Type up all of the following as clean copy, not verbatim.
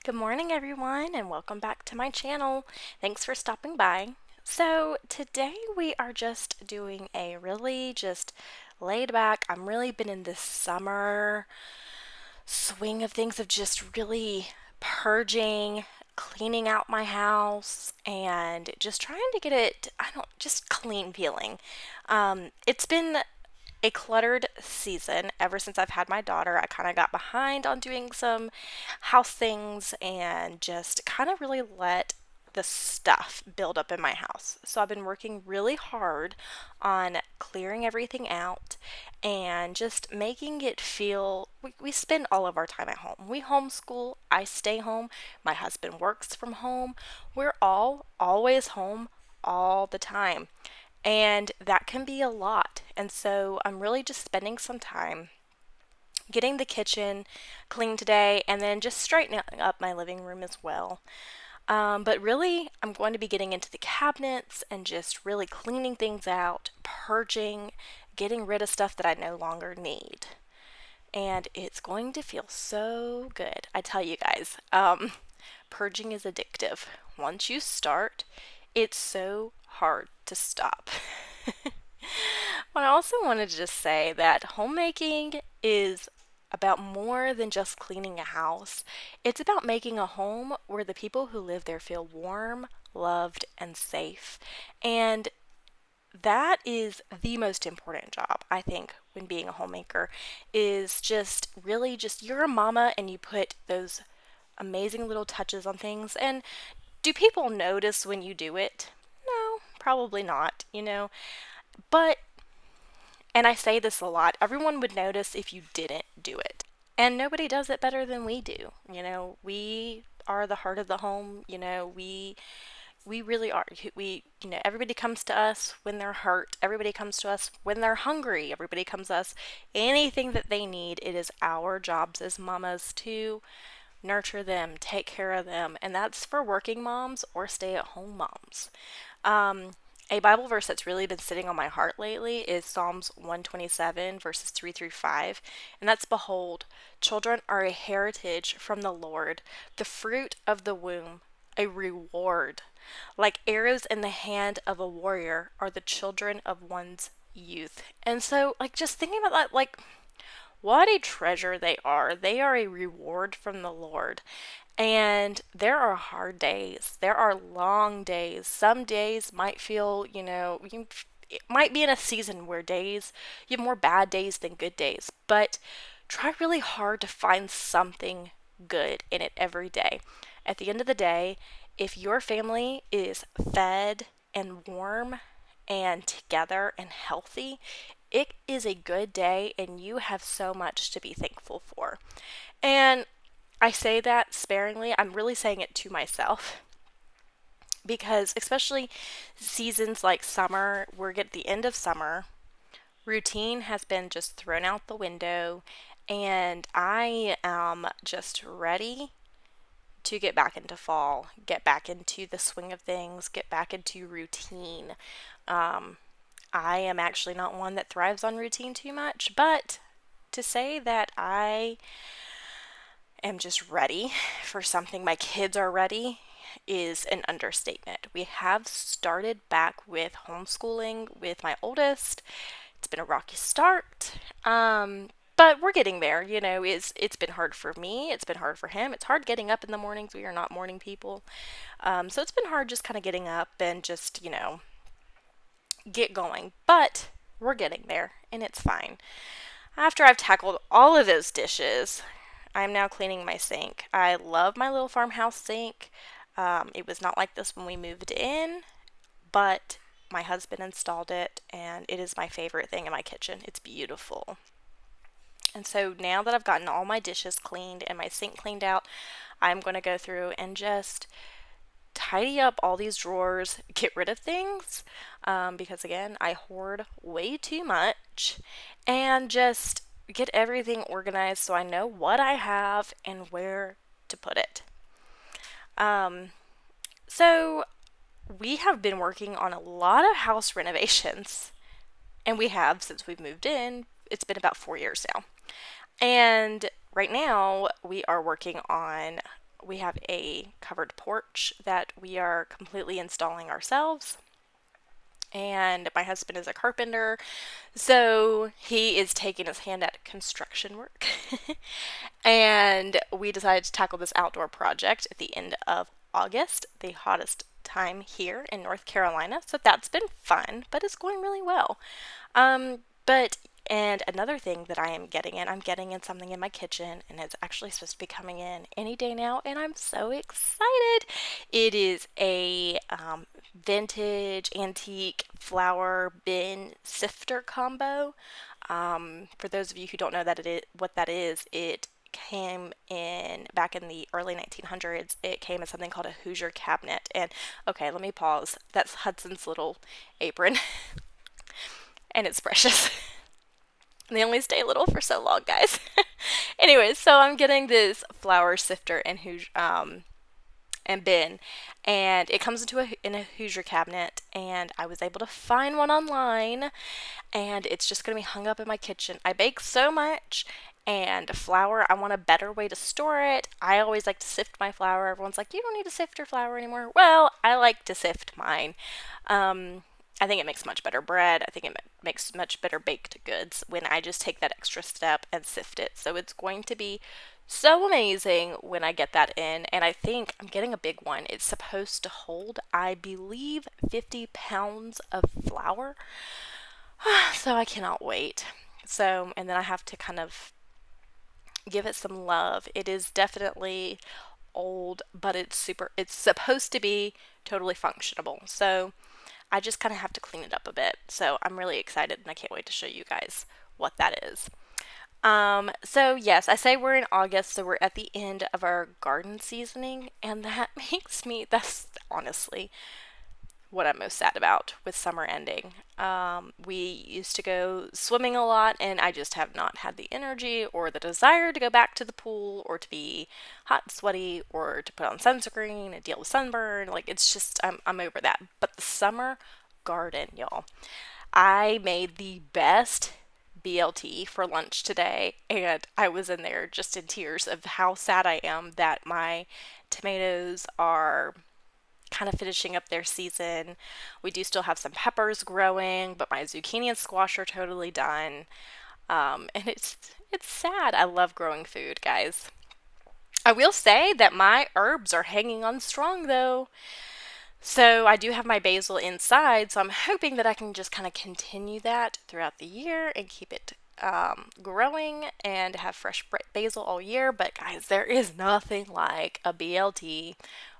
Good morning, everyone, and welcome back to my channel. Thanks for stopping by. So, today we are just doing a really just laid back. I'm really been in this summer swing of things of just really purging, cleaning out my house, and just trying to get it, just clean feeling. It's been a cluttered season ever since I've had my daughter. I kind of got behind on doing some house things and just kind of really let the stuff build up in my house. So I've been working really hard on clearing everything out and just making it feel we spend all of our time at home. We homeschool, I stay home, my husband works from home. We're all always home all the time. And that can be a lot. And so I'm really just spending some time getting the kitchen clean today and then just straightening up my living room as well. But really, I'm going to be getting into the cabinets and just really cleaning things out, purging, getting rid of stuff that I no longer need. And it's going to feel so good. I tell you guys, purging is addictive. Once you start, it's so hard to stop. But I also wanted to just say that homemaking is about more than just cleaning a house. It's about making a home where the people who live there feel warm, loved, and safe. And that is the most important job, I think, when being a homemaker, is just really just you're a mama and you put those amazing little touches on things. And do people notice when you do it? No, probably not. But and I say this a lot, everyone would notice if you didn't do it. And nobody does it better than we do. We are the heart of the home. We really are. Everybody comes to us when they're hurt. Everybody comes to us when they're hungry. Everybody comes to us anything that they need. It is our jobs as mamas to nurture them, take care of them, and that's for working moms or stay-at-home moms. Um, a Bible verse that's really been sitting on my heart lately is Psalms 127, verses 3 through 5. And that's Behold, children are a heritage from the Lord, the fruit of the womb, a reward. Like arrows in the hand of a warrior are the children of one's youth. And so, just thinking about that, what a treasure they are. They are a reward from the Lord. And there are hard days. There are long days. Some days might feel, it might be in a season where you have more bad days than good days. But try really hard to find something good in it every day. At the end of the day, if your family is fed and warm and together and healthy, it is a good day and you have so much to be thankful for. And I say that sparingly, I'm really saying it to myself because, especially seasons like summer, we're at the end of summer, routine has been just thrown out the window, and I am just ready to get back into fall, get back into the swing of things, get back into routine. Um, I am actually not one that thrives on routine too much, but to say that I am just ready for something, my kids are ready, is an understatement. We have started back with homeschooling with my oldest. It's been a rocky start. But we're getting there. It's been hard for me. It's been hard for him. It's hard getting up in the mornings. We are not morning people. So it's been hard just kind of getting up and just, get going. But we're getting there and it's fine. After I've tackled all of those dishes, I'm now cleaning my sink. I love my little farmhouse sink. It was not like this when we moved in, but my husband installed it and it is my favorite thing in my kitchen. It's beautiful. And so now that I've gotten all my dishes cleaned and my sink cleaned out, I'm going to go through and just tidy up all these drawers, get rid of things, because again, I hoard way too much, and just get everything organized so I know what I have and where to put it. Um, so we have been working on a lot of house renovations, and we have since we've moved in. It's been about 4 years now. And right now, we are working on we have a covered porch that we are completely installing ourselves. And my husband is a carpenter, so he is taking his hand at construction work. And we decided to tackle this outdoor project at the end of August, the hottest time here in North Carolina. So that's been fun, but it's going really well. But and another thing that I'm getting in something in my kitchen, and it's actually supposed to be coming in any day now, and I'm so excited. It is a vintage antique flour bin sifter combo. For those of you who don't know what that is, it came in back in the early 1900s. It came as something called a Hoosier cabinet. And okay, let me pause. That's Hudson's little apron, and it's precious. They only stay little for so long, guys. Anyways, so I'm getting this flour sifter and bin, and it comes in a Hoosier cabinet, and I was able to find one online, and it's just going to be hung up in my kitchen. I bake so much, and flour, I want a better way to store it. I always like to sift my flour. Everyone's like, you don't need to sift your flour anymore. Well, I like to sift mine. I think it makes much better bread. I think it makes much better baked goods when I just take that extra step and sift it. So it's going to be so amazing when I get that in. And I think I'm getting a big one. It's supposed to hold, I believe, 50 pounds of flour. So I cannot wait. So, and then I have to kind of give it some love. It is definitely old, but it's supposed to be totally functionable. So I just kind of have to clean it up a bit. So I'm really excited, and I can't wait to show you guys what that is. So yes, I say we're in August, so we're at the end of our garden seasoning, and that that's honestly what I'm most sad about with summer ending. We used to go swimming a lot, and I just have not had the energy or the desire to go back to the pool or to be hot and sweaty or to put on sunscreen and deal with sunburn. Like, it's just, I'm over that. But the summer garden, y'all. I made the best BLT for lunch today, and I was in there just in tears of how sad I am that my tomatoes are kind of finishing up their season. We do still have some peppers growing, but my zucchini and squash are totally done. And it's sad. I love growing food, guys. I will say that my herbs are hanging on strong though. So I do have my basil inside, so I'm hoping that I can just kind of continue that throughout the year and keep it growing and have fresh basil all year. But guys, there is nothing like a BLT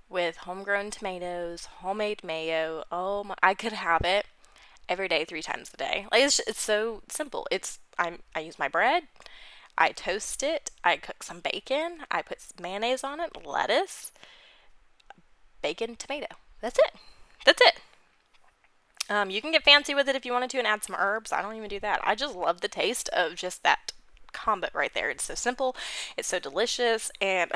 with homegrown tomatoes, homemade mayo. Oh my, I could have it every day, 3 times a day. Like, it's so simple. I use my bread, I toast it, I cook some bacon, I put mayonnaise on it, lettuce, bacon, tomato. That's it. That's it. You can get fancy with it if you wanted to and add some herbs. I don't even do that. I just love the taste of just that combo right there. It's so simple, it's so delicious, and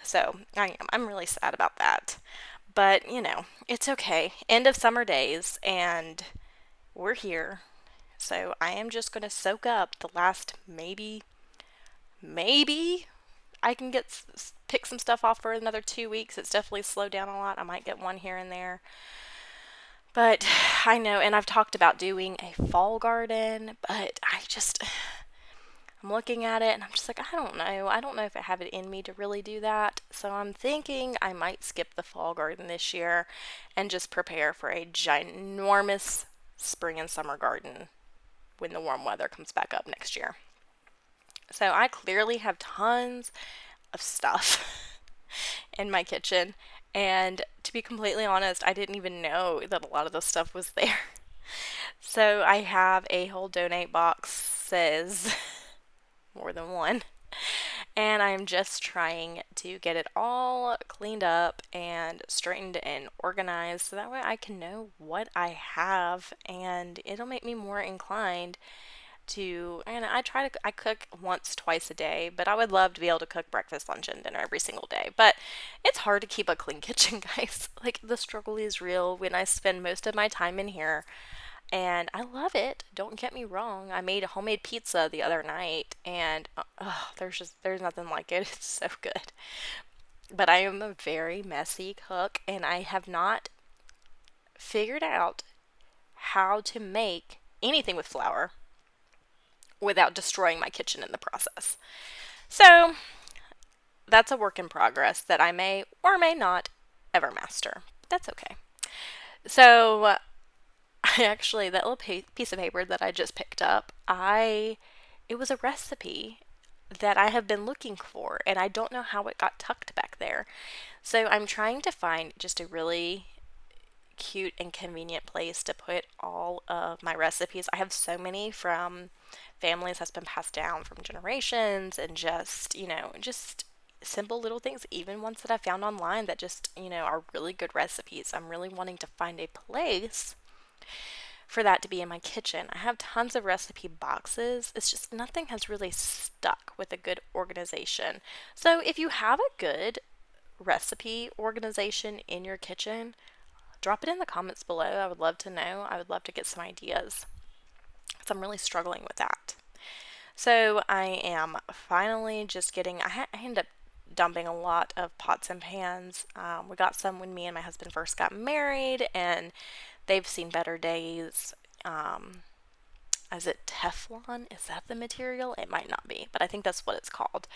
so I'm really sad about that. But it's okay. End of summer days, and we're here. So I am just going to soak up the last maybe I can pick some stuff off for another 2 weeks. It's definitely slowed down a lot. I might get one here and there. But I know, and I've talked about doing a fall garden, but I'm looking at it and I'm just like, I don't know. I don't know if I have it in me to really do that. So I'm thinking I might skip the fall garden this year and just prepare for a ginormous spring and summer garden when the warm weather comes back up next year. So I clearly have tons of stuff in my kitchen. And to be completely honest, I didn't even know that a lot of the stuff was there. So I have a whole donate box, says more than one. And I'm just trying to get it all cleaned up and straightened and organized so that way I can know what I have, and it'll make me more inclined and I cook once, twice a day, but I would love to be able to cook breakfast, lunch, and dinner every single day. But it's hard to keep a clean kitchen, guys. Like, the struggle is real when I spend most of my time in here, and I love it. Don't get me wrong. I made a homemade pizza the other night, and there's nothing like it. It's so good. but I am a very messy cook and I have not figured out how to make anything with flour without destroying my kitchen in the process. So that's a work in progress that I may or may not ever master. That's okay. So I actually, that little piece of paper that I just picked up, it was a recipe that I have been looking for, and I don't know how it got tucked back there. So I'm trying to find just a really cute and convenient place to put all of my recipes. I have so many from families that's been passed down from generations and just, just simple little things, even ones that I found online that just, are really good recipes. I'm really wanting to find a place for that to be in my kitchen. I have tons of recipe boxes. It's just nothing has really stuck with a good organization. So if you have a good recipe organization in your kitchen, drop it in the comments below. I would love to know. I would love to get some ideas because I'm really struggling with that. So I am finally just getting, I end up dumping a lot of pots and pans. We got some when me and my husband first got married, and they've seen better days. Is it Teflon? Is that the material? It might not be, but I think that's what it's called.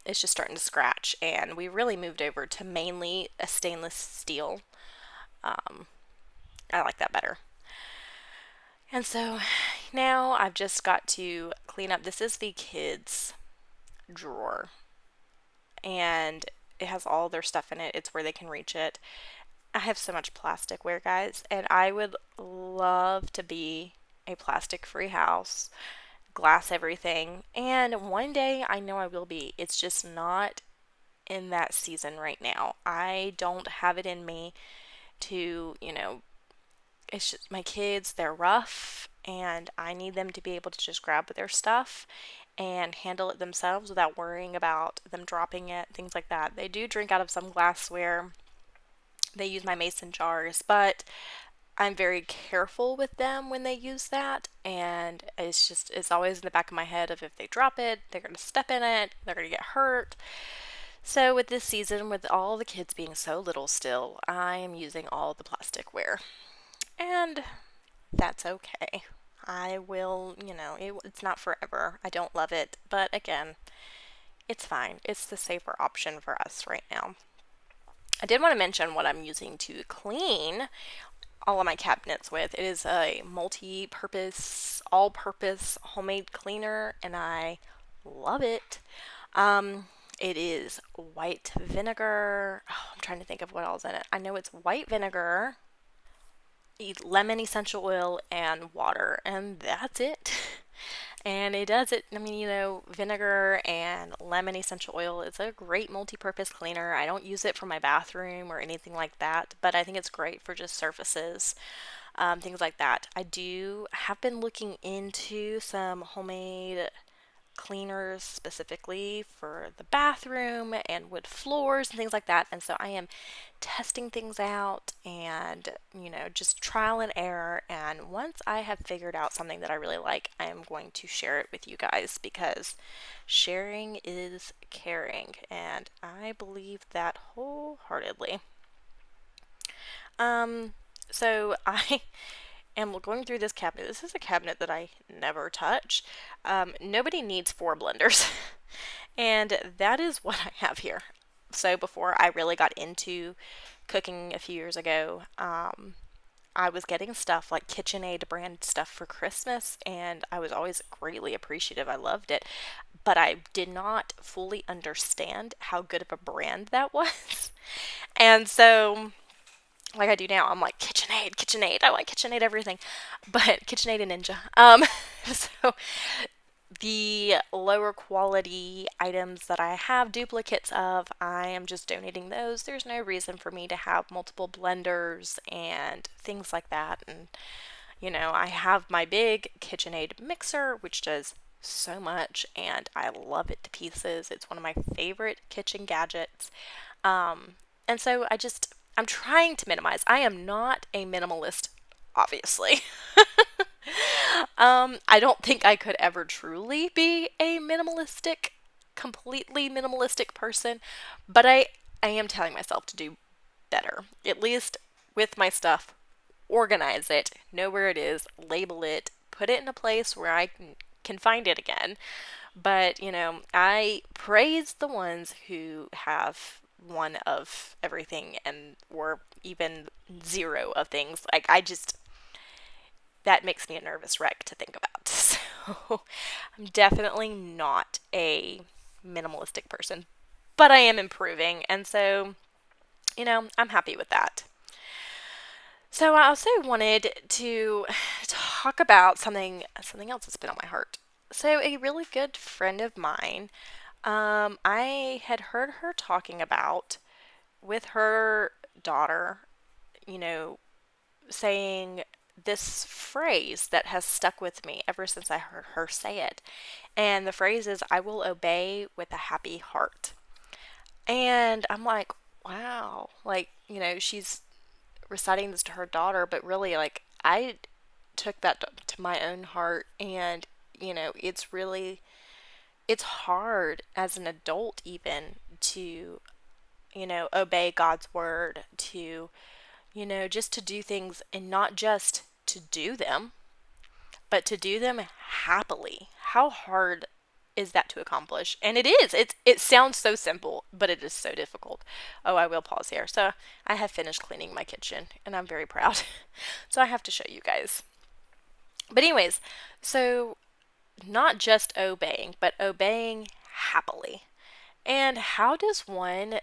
It's just starting to scratch, and we really moved over to mainly a stainless steel. I like that better. And so now I've just got to clean up. This is the kids' drawer, and it has all their stuff in it. It's where they can reach it. I have so much plasticware, guys, and I would love to be a plastic free house, glass everything. And one day I know I will be. It's just not in that season right now. I don't have it in me to, it's just my kids, they're rough, and I need them to be able to just grab their stuff and handle it themselves without worrying about them dropping it, things like that. They do drink out of some glassware. They use my mason jars, but I'm very careful with them when they use that, and it's always in the back of my head of if they drop it, they're going to step in it, they're going to get hurt. So with this season, with all the kids being so little still, I am using all the plasticware, and that's okay. I will, it's not forever. I don't love it, but again, it's fine. It's the safer option for us right now. I did want to mention what I'm using to clean all of my cabinets with. It is a multi-purpose, all-purpose homemade cleaner, and I love it. It is white vinegar. Oh, I'm trying to think of what else in it. I know it's white vinegar, lemon essential oil, and water, and that's it. And it does it. I mean, vinegar and lemon essential oil is a great multi-purpose cleaner. I don't use it for my bathroom or anything like that, but I think it's great for just surfaces, things like that. Have been looking into some homemade cleaners specifically for the bathroom and wood floors and things like that. And so I am testing things out and, just trial and error. And once I have figured out something that I really like, I am going to share it with you guys because sharing is caring. And I believe that wholeheartedly. So I am going through this cabinet. This is a cabinet that I never touch. Nobody needs 4 blenders, and that is what I have here. So before I really got into cooking a few years ago, I was getting stuff like KitchenAid brand stuff for Christmas, and I was always greatly appreciative. I loved it, but I did not fully understand how good of a brand that was. And so like I do now. I'm like KitchenAid, KitchenAid. I like KitchenAid everything, but KitchenAid and Ninja. So the lower quality items that I have duplicates of, I am just donating those. There's no reason for me to have multiple blenders and things like that. And I have my big KitchenAid mixer, which does so much, and I love it to pieces. It's one of my favorite kitchen gadgets. And so I'm trying to minimize. I am not a minimalist, obviously. I don't think I could ever truly be a minimalistic completely minimalistic person, but I am telling myself to do better. At least with my stuff, organize it, know where it is, label it, put it in a place where I can find it again. But, I praise the ones who have one of everything and or even zero of things. Like I just that makes me a nervous wreck to think about. So I'm definitely not a minimalistic person, but I am improving, and so I'm happy with that. So I also wanted to talk about something else that's been on my heart. So a really good friend of mine, I had heard her talking about with her daughter, you know, saying this phrase that has stuck with me ever since I heard her say it. And the phrase is, I will obey with a happy heart. And I'm like, wow. Like, she's reciting this to her daughter, but really, like, I took that to my own heart. And, it's hard as an adult, even to, obey God's word, to, just to do things and not just to do them, but to do them happily. How hard is that to accomplish? And it is. It sounds so simple, but it is so difficult. Oh, I will pause here. So I have finished cleaning my kitchen, and I'm very proud. So I have to show you guys. But anyways, so not just obeying, but obeying happily. And how does one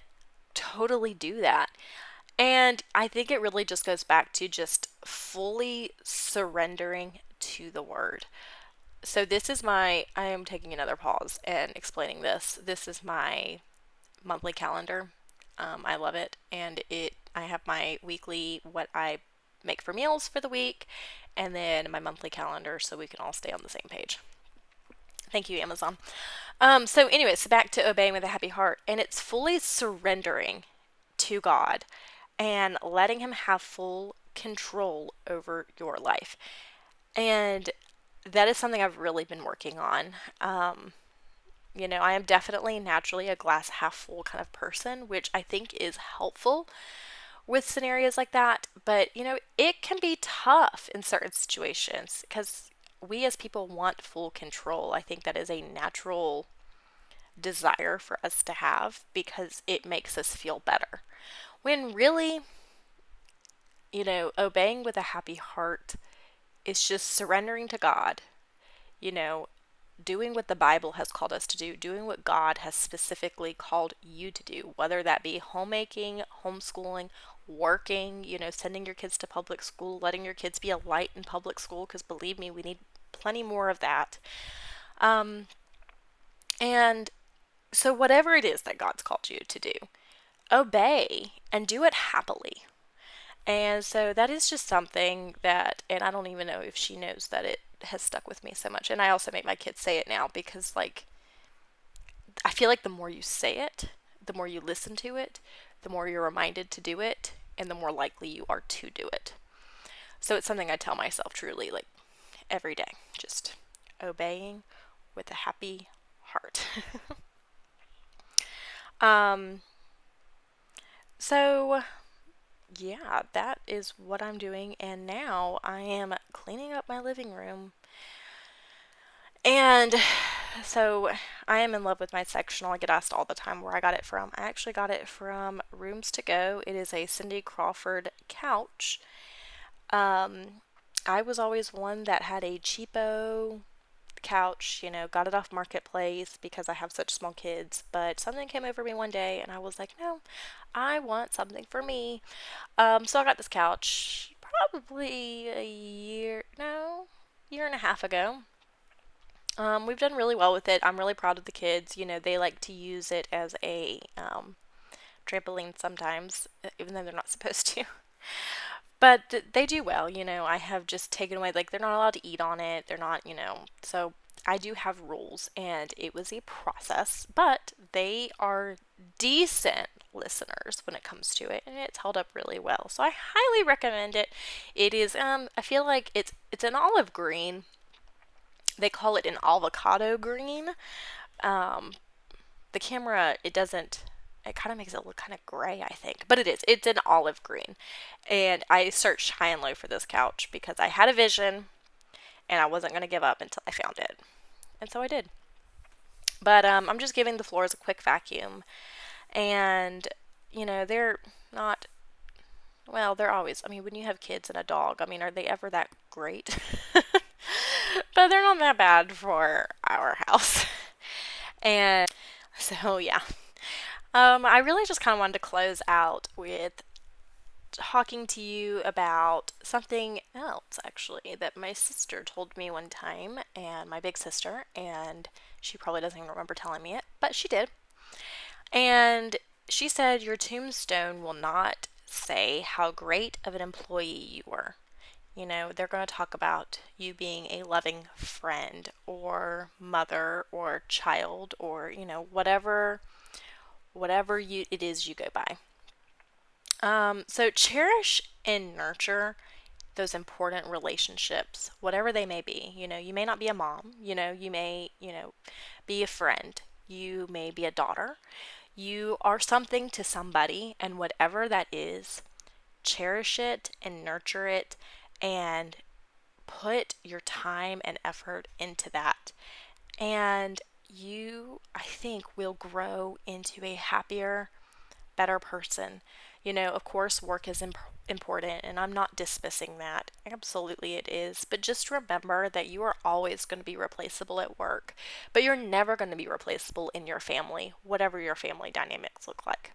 totally do that? And I think it really just goes back to just fully surrendering to the word. So I am taking another pause and explaining this. This is my monthly calendar. I love it. And I have my weekly, what I make for meals for the week, and then my monthly calendar so we can all stay on the same page. Thank you, Amazon. So anyway, so back to obeying with a happy heart. And it's fully surrendering to God and letting Him have full control over your life. And that is something I've really been working on. I am definitely naturally a glass half full kind of person, which I think is helpful with scenarios like that. But, it can be tough in certain situations because we as people want full control. I think that is a natural desire for us to have because it makes us feel better. When really, obeying with a happy heart is just surrendering to God, you know, doing what the Bible has called us to do, doing what God has specifically called you to do, whether that be homemaking, homeschooling, working, sending your kids to public school, letting your kids be a light in public school, because believe me, we need plenty more of that. Um, and so, whatever it is that God's called you to do, obey and do it happily. And so that is just something that, and I don't even know if she knows that it has stuck with me so much. And I also make my kids say it now because, like, I feel like the more you say it, the more you listen to it, the more you're reminded to do it, and the more likely you are to do it. So it's something I tell myself truly, like, every day. Just obeying with a happy heart. um, so yeah, that is what I'm doing. And now I am cleaning up my living room. And so I am in love with my sectional. I get asked all the time where I got it from. I actually got it from Rooms to Go. It is a Cindy Crawford couch. I was always one that had a cheapo couch, got it off Marketplace because I have such small kids. But something came over me one day and I was like, no, I want something for me. So I got this couch probably year and a half ago. We've done really well with it. I'm really proud of the kids. They like to use it as a trampoline sometimes, even though they're not supposed to. But they do well. I have just taken away, like, they're not allowed to eat on it. They're not, so I do have rules, and it was a process, but they are decent listeners when it comes to it, and it's held up really well. So I highly recommend it. It is, I feel like it's an olive green. They call it an avocado green. Um, the camera, it doesn't, it kind of makes it look kind of gray, I think. But it is. It's an olive green. And I searched high and low for this couch because I had a vision and I wasn't going to give up until I found it. And so I did. But I'm just giving the floors a quick vacuum. And, they're not, well, they're always, I mean, when you have kids and a dog, I mean, are they ever that great? But they're not that bad for our house. And so, yeah. I really just kind of wanted to close out with talking to you about something else, actually, that my sister told me one time, and my big sister, and she probably doesn't even remember telling me it, but she did. And she said, your tombstone will not say how great of an employee you were. They're going to talk about you being a loving friend or mother or child or, whatever it is you go by. So cherish and nurture those important relationships, whatever they may be. You may not be a mom, you may, be a friend, you may be a daughter. You are something to somebody, and whatever that is, cherish it and nurture it and put your time and effort into that. And you, I think, will grow into a happier, better person. Of course, work is important, and I'm not dismissing that. Absolutely, it is. But just remember that you are always going to be replaceable at work, but you're never going to be replaceable in your family, whatever your family dynamics look like.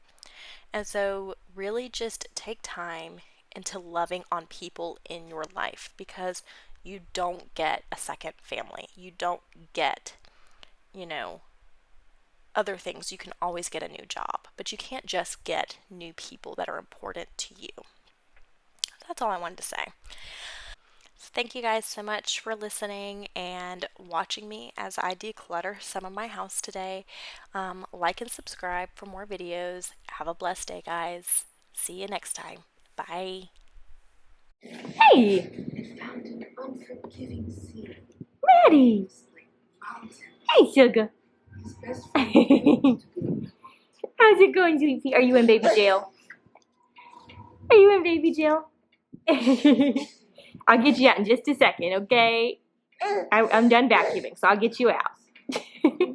And so, really just take time into loving on people in your life because you don't get a second family. You don't get, you know, other things. You can always get a new job, but you can't just get new people that are important to you. That's all I wanted to say. So thank you guys so much for listening and watching me as I declutter some of my house today. Like and subscribe for more videos. Have a blessed day, guys. See you next time. Bye. Hey! Found an unforgiving sea. Maddie! Hey, sugar. How's it going, sweetie? Are you in baby jail? Are you in baby jail? I'll get you out in just a second, okay? I'm done vacuuming, so I'll get you out.